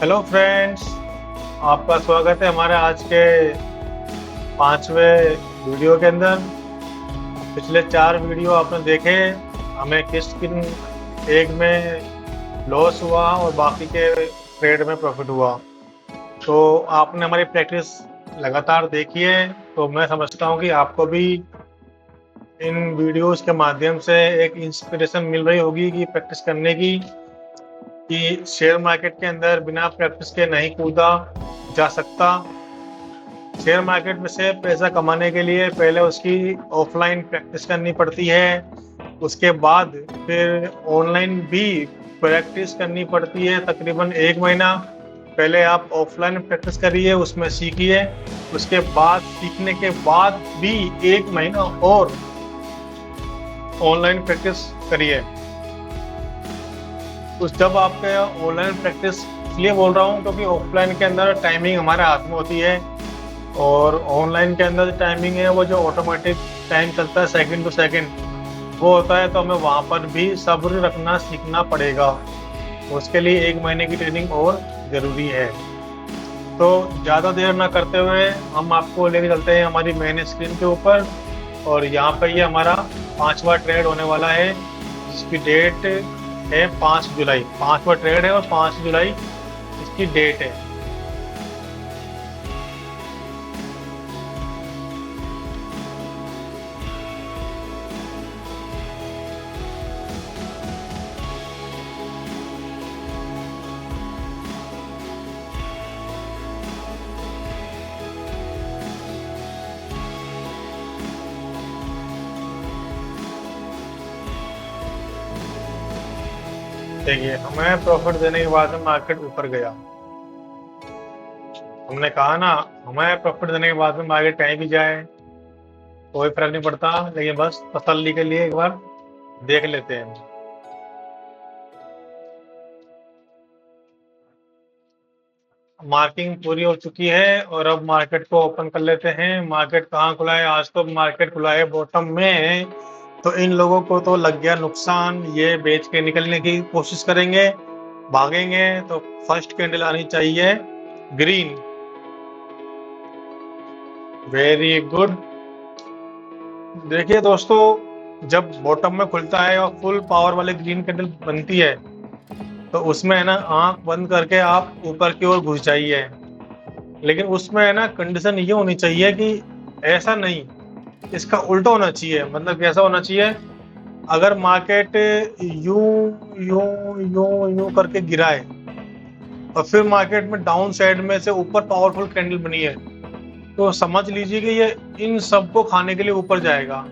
Hello friends, आपका स्वागत है हमारे आज के 5वें वीडियो के अंदर। पिछले 4 वीडियो आपने देखे, हमें किस किन एक में लॉस हुआ और बाकी के ट्रेड में प्रॉफिट हुआ। तो आपने हमारी प्रैक्टिस लगातार देखी है, तो मैं समझता हूँ कि आपको भी इन वीडियोस के माध्यम से एक इंस्पिरेशन मिल रही होगी कि प्रैक्टिस करने की, कि शेयर मार्केट के अंदर बिना प्रैक्टिस के नहीं कूदा जा सकता। शेयर मार्केट में से पैसा कमाने के लिए पहले उसकी ऑफलाइन प्रैक्टिस करनी पड़ती है, उसके बाद फिर ऑनलाइन भी प्रैक्टिस करनी पड़ती है। तकरीबन 1 महीना पहले आप ऑफलाइन प्रैक्टिस करिए, उसमें सीखिए। उसके बाद सीखने के बाद भी 1 महीना और ऑनलाइन प्रैक्टिस करिए। उस जब आपके ऑनलाइन प्रैक्टिस इसलिए बोल रहा हूँ क्योंकि ऑफलाइन के अंदर टाइमिंग हमारे हाथ में होती है और ऑनलाइन के अंदर टाइमिंग है वो जो ऑटोमेटिक टाइम चलता है सेकंड टू सेकंड, वो होता है। तो हमें वहाँ पर भी सब्र रखना सीखना पड़ेगा। उसके लिए 1 महीने की ट्रेनिंग और ज़रूरी है। तो ज़्यादा देर ना करते हुए हम आपको लेके चलते हैं हमारी मेन स्क्रीन के ऊपर। और यहाँ पर ये हमारा 5वां ट्रेड होने वाला है, जिसकी डेट है 5 जुलाई। 5वां ट्रेड है और 5 जुलाई इसकी डेट है। देखिए, हमें प्रॉफिट देने के बाद में मार्केट ऊपर गया। हमने कहा ना, हमें प्रॉफिट देने के बाद में मार्केट कहीं भी जाए कोई फर्क नहीं पड़ता, लेकिन बस तसल्ली के लिए एक बार देख लेते हैं। मार्किंग पूरी हो चुकी है और अब मार्केट को ओपन कर लेते हैं। मार्केट कहाँ खुला है? आज तो मार्केट खुला है बॉटम में। तो इन लोगों को तो लग गया नुकसान, ये बेच के निकलने की कोशिश करेंगे, भागेंगे। तो फर्स्ट कैंडल आनी चाहिए ग्रीन। Very good. देखिए दोस्तों, जब बॉटम में खुलता है और फुल पावर वाले ग्रीन कैंडल बनती है तो उसमें है ना, आंख बंद करके आप ऊपर की ओर घुस जाइए। लेकिन उसमें है ना, कंडीशन ये होनी चाहिए कि ऐसा नहीं, इसका उल्टा होना चाहिए। मतलब कैसा होना चाहिए? अगर मार्केट यूं यूं यूं यूं करके गिरा है और फिर मार्केट में डाउन साइड में से ऊपर पावरफुल कैंडल बनी है, तो समझ लीजिए कि ये इन सबको खाने के लिए ऊपर जाएगा।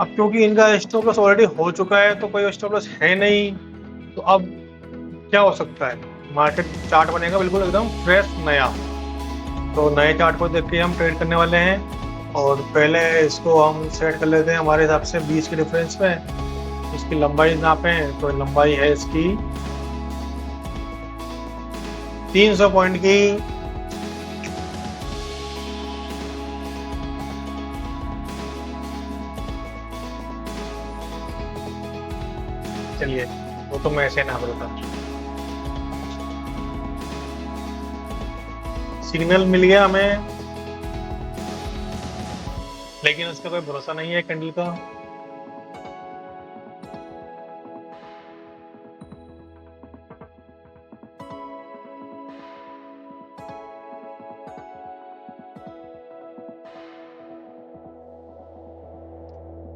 अब क्योंकि इनका स्टॉप लॉस ऑलरेडी हो चुका है तो कोई स्टॉप लॉस है नहीं, तो अब क्या हो सकता है? मार्केट चार्ट बनेगा बिल्कुल एकदम फ्रेश नया। तो नए चार्ट को देख के हम ट्रेड करने वाले हैं। और पहले इसको हम सेट कर लेते हैं हमारे हिसाब से 20 के डिफरेंस में। इसकी लंबाई नापें तो लंबाई है इसकी 300 पॉइंट की। चलिए, वो तो मैं ऐसे नाप देता। सिग्नल मिल गया हमें, लेकिन उसका कोई भरोसा नहीं है कैंडल का।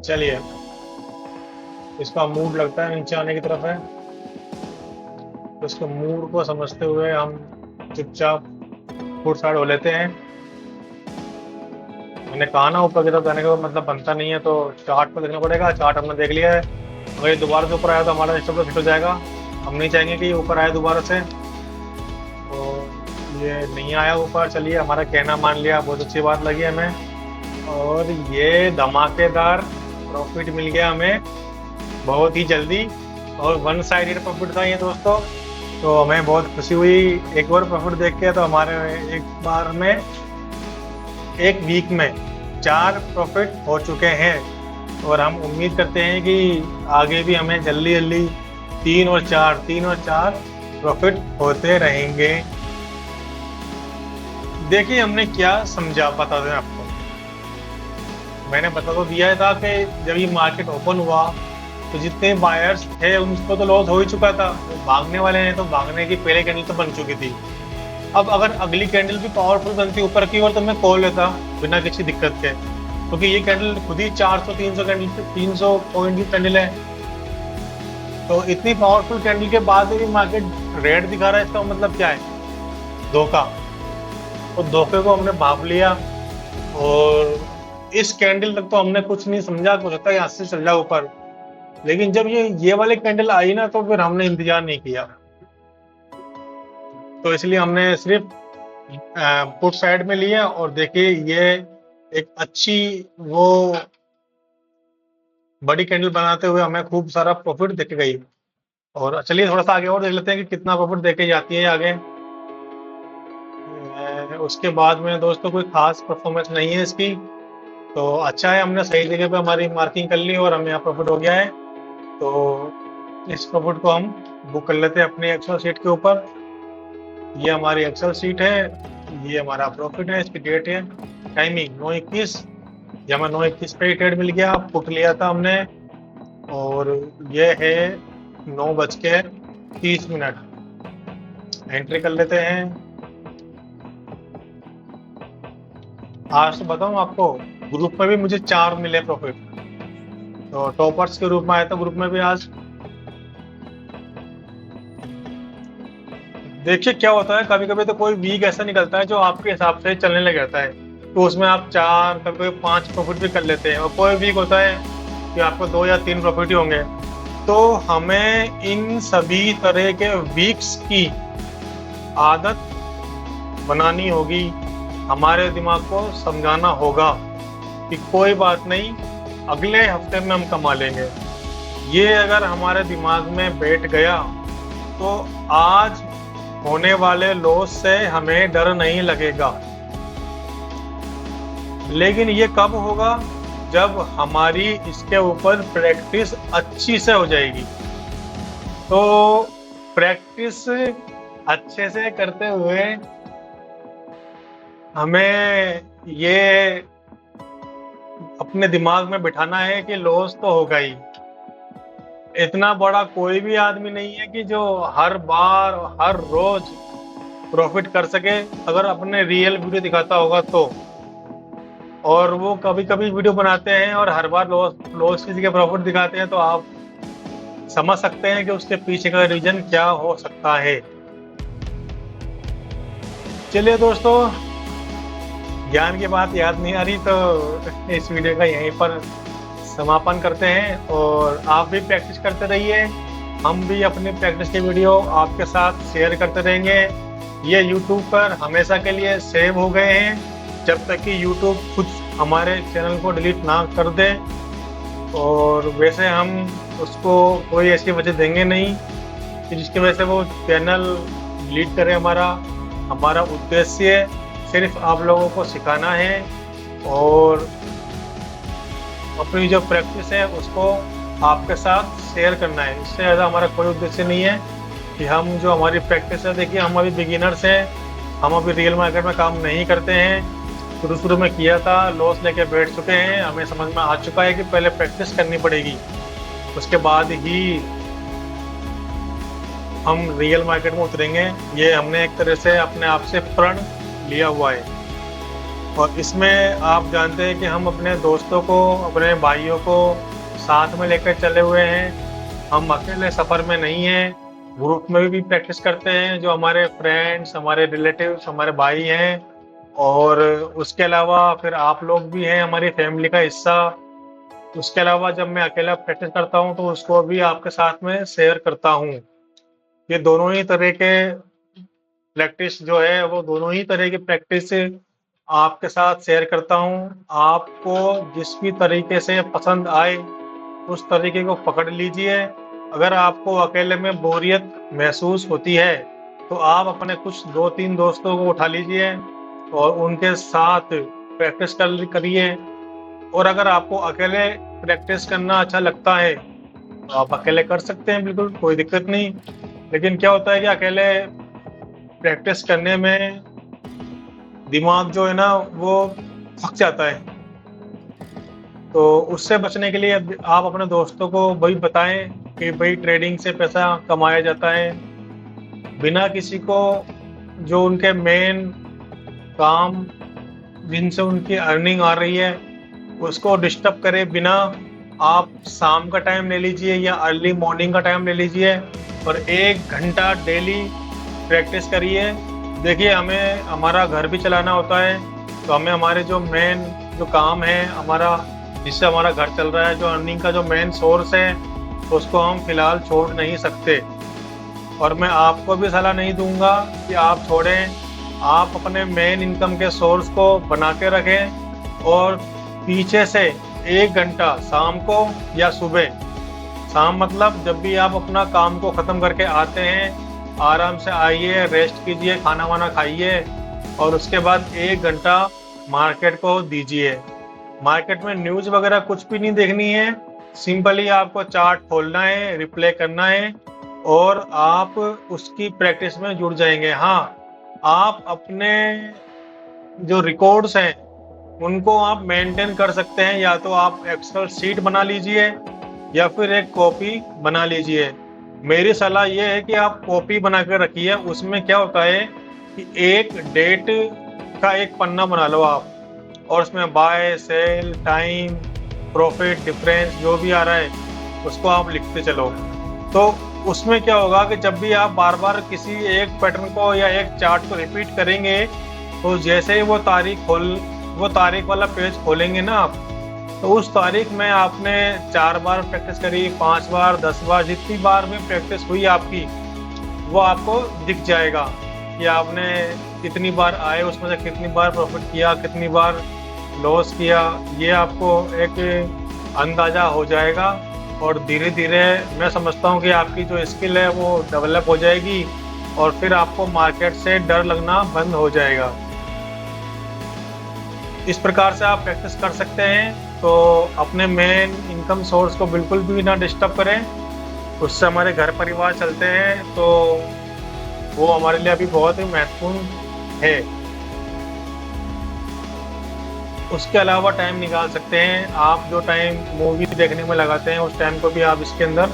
चलिए, इसका मूड लगता है नीचे आने की तरफ है, तो इसके मूड को समझते हुए हम चुपचाप फुट साइड हो लेते हैं। मैंने कहा ना, ऊपर की तरफ जाने का मतलब बनता नहीं है, तो चार्ट पर देखना पड़ेगा। चार्ट हमने देख लिया है। अगर ये दोबारा से ऊपर आया तो हमारा स्टॉप लॉस हिट हो जाएगा। हम नहीं चाहेंगे कि ये ऊपर आए दोबारा से। तो ये नहीं आया ऊपर। चलिए, हमारा कहना मान लिया, बहुत अच्छी बात लगी हमें। और ये धमाकेदार प्रॉफिट मिल गया हमें बहुत ही जल्दी, और 1 साइडेड प्रॉफिट था ये दोस्तों। तो हमें बहुत खुशी हुई एक और प्रॉफिट देख के। तो हमारे एक बार में, एक वीक में 4 प्रॉफिट हो चुके हैं और हम उम्मीद करते हैं कि आगे भी हमें जल्दी जल्दी 3 और 4 प्रॉफिट होते रहेंगे। देखिए हमने क्या समझा, बता दें आपको। मैंने बता तो दिया था कि जब ये मार्केट ओपन हुआ तो जितने बायर्स थे उनको तो लॉस हो ही चुका था, भागने वाले हैं तो भागने की पहले कैंडल तो बन चुकी थी। अब अगर अगली कैंडल भी पावरफुल बनती ऊपर की ओर तो मैं कॉल लेता बिना किसी दिक्कत के, क्योंकि ये कैंडल खुद ही 400-300 कैंडल 300 पॉइंट की कैंडल है। तो इतनी पावरफुल कैंडल के बाद भी मार्केट रेड दिखा रहा है, इसका मतलब क्या है? धोखा। तो धोखे को हमने भाप लिया और इस कैंडल तक तो हमने कुछ नहीं समझा, कुछ होता है यहाँ से चल जाए ऊपर। लेकिन जब ये वाले कैंडल आई ना तो फिर हमने इंतजार नहीं किया, तो इसलिए हमने सिर्फ पुट साइड में लिया। और देखिए ये एक अच्छी वो बड़ी कैंडल बनाते हुए हमें खूब सारा प्रॉफिट देके गई। और चलिए थोड़ा सा आगे और देख लेते हैं कि कितना प्रॉफिट देके जाती है आगे। उसके बाद में दोस्तों कोई खास परफॉर्मेंस नहीं है इसकी, तो अच्छा है हमने सही जगह पे हमारी मार्किंग कर ली और हमें यहाँ प्रॉफिट हो गया है। तो इस प्रॉफिट को हम बुक कर लेते हैं अपने एक्सेल शीट के ऊपर। ये हमारी एक्सेल शीट है, ये हमारा प्रॉफिट है, इसकी डेट है, टाइमिंग 9:21, ये हमें 9:21 पे ट्रेड मिल गया, पुट लिया था हमने। और ये है 9:30 एंट्री कर लेते हैं। आज तो बताऊं आपको, ग्रुप में भी मुझे 4 मिले प्रॉफिट, तो टॉपर्स के रूप में आया था ग्रुप में भी आज। देखिए क्या होता है, कभी कभी तो कोई वीक ऐसा निकलता है जो आपके हिसाब से चलने लग जाता है, तो उसमें आप 4 कभी 5 प्रॉफिट भी कर लेते हैं। और कोई वीक होता है कि आपको 2 या 3 प्रॉफिट ही होंगे। तो हमें इन सभी तरह के वीक्स की आदत बनानी होगी, हमारे दिमाग को समझाना होगा कि कोई बात नहीं, अगले हफ्ते में हम कमा लेंगे। ये अगर हमारे दिमाग में बैठ गया तो आज होने वाले लॉस से हमें डर नहीं लगेगा। लेकिन ये कब होगा? जब हमारी इसके ऊपर प्रैक्टिस अच्छी से हो जाएगी। तो प्रैक्टिस अच्छे से करते हुए हमें ये अपने दिमाग में बिठाना है कि लॉस तो होगा ही। इतना बड़ा कोई भी आदमी नहीं है कि जो हर बार हर रोज प्रॉफिट कर सके, अगर अपने रियल वीडियो दिखाता होगा तो। और वो कभी कभी वीडियो बनाते हैं और हर बार लॉस की जगह प्रॉफिट दिखाते हैं, तो आप समझ सकते हैं कि उसके पीछे का रीजन क्या हो सकता है। चलिए दोस्तों, ज्ञान की बात याद नहीं आ रही तो इस वीडियो का यहीं पर समापन करते हैं। और आप भी प्रैक्टिस करते रहिए, हम भी अपनी प्रैक्टिस के वीडियो आपके साथ शेयर करते रहेंगे। ये YouTube पर हमेशा के लिए सेव हो गए हैं, जब तक कि YouTube खुद हमारे चैनल को डिलीट ना कर दे। और वैसे हम उसको कोई ऐसी वजह देंगे नहीं कि जिसकी वजह से वो चैनल डिलीट करे। हमारा उद्देश्य सिर्फ आप लोगों को सिखाना है और अपनी जो प्रैक्टिस है उसको आपके साथ शेयर करना है। इससे ज़्यादा हमारा कोई उद्देश्य नहीं है कि हम जो हमारी प्रैक्टिस है, देखिए हम अभी बिगिनर्स हैं, हम अभी रियल मार्केट में काम नहीं करते हैं। शुरू में किया था, लॉस लेके बैठ चुके हैं, हमें समझ में आ चुका है कि पहले प्रैक्टिस करनी पड़ेगी, उसके बाद ही हम रियल मार्केट में उतरेंगे। ये हमने एक तरह से अपने आप से प्रण लिया हुआ है। और इसमें आप जानते हैं कि हम अपने दोस्तों को, अपने भाइयों को साथ में लेकर चले हुए हैं, हम अकेले सफ़र में नहीं हैं। ग्रुप में भी प्रैक्टिस करते हैं, जो हमारे फ्रेंड्स, हमारे रिलेटिव्स, हमारे भाई हैं। और उसके अलावा फिर आप लोग भी हैं, हमारी फैमिली का हिस्सा। उसके अलावा जब मैं अकेला प्रैक्टिस करता हूं तो उसको भी आपके साथ में शेयर करता हूं। ये दोनों ही तरह के प्रैक्टिस जो है, वो दोनों ही तरह की प्रैक्टिस आपके साथ शेयर करता हूं। आपको जिस भी तरीके से पसंद आए उस तरीके को पकड़ लीजिए। अगर आपको अकेले में बोरियत महसूस होती है तो आप अपने कुछ 2-3 दोस्तों को उठा लीजिए और उनके साथ प्रैक्टिस करिए। और अगर आपको अकेले प्रैक्टिस करना अच्छा लगता है तो आप अकेले कर सकते हैं, बिल्कुल कोई दिक्कत नहीं। लेकिन क्या होता है कि अकेले प्रैक्टिस करने में दिमाग जो है ना वो थक जाता है। तो उससे बचने के लिए आप अपने दोस्तों को वही बताएं कि भाई ट्रेडिंग से पैसा कमाया जाता है, बिना किसी को जो उनके मेन काम जिनसे उनकी अर्निंग आ रही है उसको डिस्टर्ब करे बिना। आप शाम का टाइम ले लीजिए या अर्ली मॉर्निंग का टाइम ले लीजिए और 1 घंटा डेली प्रैक्टिस करिए। देखिए हमें हमारा घर भी चलाना होता है, तो हमें हमारे जो मेन जो काम है हमारा, जिससे हमारा घर चल रहा है, जो अर्निंग का जो मेन सोर्स है, तो उसको हम फिलहाल छोड़ नहीं सकते। और मैं आपको भी सलाह नहीं दूंगा कि आप छोड़ें। आप अपने मेन इनकम के सोर्स को बना के रखें और पीछे से 1 घंटा शाम को या सुबह, शाम मतलब जब भी आप अपना काम को ख़त्म करके आते हैं, आराम से आइए, रेस्ट कीजिए, खाना वाना खाइए और उसके बाद 1 घंटा मार्केट को दीजिए। मार्केट में न्यूज़ वगैरह कुछ भी नहीं देखनी है, सिंपली आपको चार्ट खोलना है, रिप्ले करना है और आप उसकी प्रैक्टिस में जुड़ जाएंगे। हाँ, आप अपने जो रिकॉर्ड्स हैं उनको आप मेंटेन कर सकते हैं, या तो आप एक्सेल शीट बना लीजिए या फिर एक कॉपी बना लीजिए। मेरी सलाह ये है कि आप कॉपी बना कर रखिए। उसमें क्या होता है कि एक डेट का एक पन्ना बना लो आप और उसमें buy sell time profit difference जो भी आ रहा है उसको आप लिखते चलो। तो उसमें क्या होगा कि जब भी आप बार बार किसी एक पैटर्न को या एक चार्ट को रिपीट करेंगे, तो जैसे ही वो तारीख वाला पेज खोलेंगे ना आप, तो उस तारीख में आपने 4 बार प्रैक्टिस करी, 5 बार, 10 बार, जितनी बार में प्रैक्टिस हुई आपकी, वो आपको दिख जाएगा कि आपने कितनी बार आए, उसमें से कितनी बार प्रॉफिट किया, कितनी बार लॉस किया। ये आपको एक अंदाज़ा हो जाएगा और धीरे धीरे मैं समझता हूँ कि आपकी जो स्किल है वो डेवलप हो जाएगी और फिर आपको मार्केट से डर लगना बंद हो जाएगा। इस प्रकार से आप प्रैक्टिस कर सकते हैं। तो अपने मेन इनकम सोर्स को बिल्कुल भी ना डिस्टर्ब करें, उससे हमारे घर परिवार चलते हैं, तो वो हमारे लिए अभी बहुत ही महत्वपूर्ण है। उसके अलावा टाइम निकाल सकते हैं आप, जो टाइम मूवी देखने में लगाते हैं उस टाइम को भी आप इसके अंदर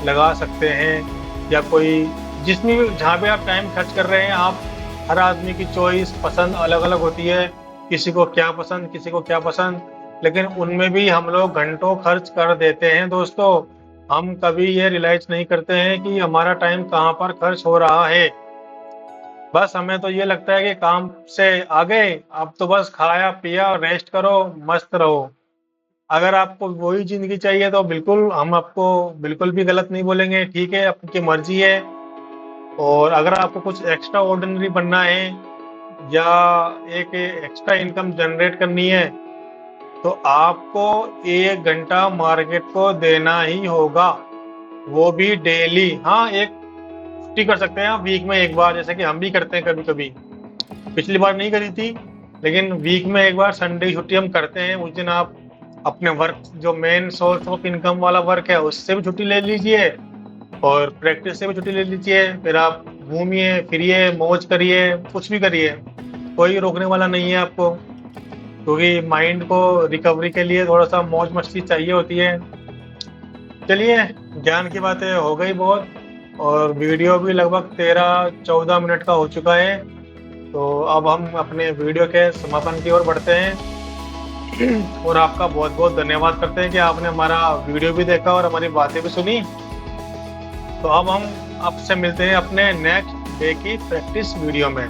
लगा सकते हैं, या कोई जिसमें भी जहाँ भी आप टाइम खर्च कर रहे हैं। आप हर आदमी की चॉइस पसंद अलग अलग होती है, किसी को क्या पसंद, किसी को क्या पसंद, लेकिन उनमें भी हम लोग घंटों खर्च कर देते हैं दोस्तों। हम कभी ये रियलाइज नहीं करते हैं कि हमारा टाइम कहाँ पर खर्च हो रहा है। बस हमें तो ये लगता है कि काम से आ गए, अब तो बस खाया पिया रेस्ट करो, मस्त रहो। अगर आपको वही जिंदगी चाहिए तो बिल्कुल हम आपको बिल्कुल भी गलत नहीं बोलेंगे, ठीक है, आपकी मर्जी है। और अगर आपको कुछ एक्स्ट्रा ऑर्डिनरी बनना है या एक एक्स्ट्रा इनकम जनरेट करनी है, तो आपको 1 घंटा मार्केट को देना ही होगा, वो भी डेली। हाँ, एक छुट्टी कर सकते हैं आप वीक में एक बार, जैसे कि हम भी करते हैं कभी कभी। पिछली बार नहीं करी थी, लेकिन वीक में एक बार संडे की छुट्टी हम करते हैं। उस दिन आप अपने वर्क जो मेन सोर्स ऑफ इनकम वाला वर्क है उससे भी छुट्टी ले लीजिए और प्रैक्टिस से भी छुट्टी ले लीजिए। फिर आप घूमिए फिरिए, मौज करिए, कुछ भी करिए, कोई रोकने वाला नहीं है आपको, क्योंकि माइंड को रिकवरी के लिए थोड़ा सा मौज मस्ती चाहिए होती है। चलिए, ज्ञान की बातें हो गई बहुत, और वीडियो भी लगभग 13-14 मिनट का हो चुका है। तो अब हम अपने वीडियो के समापन की ओर बढ़ते हैं और आपका बहुत बहुत धन्यवाद करते हैं कि आपने हमारा वीडियो भी देखा और हमारी बातें भी सुनी। तो अब हम आपसे मिलते हैं अपने नेक्स्ट डे की प्रैक्टिस वीडियो में।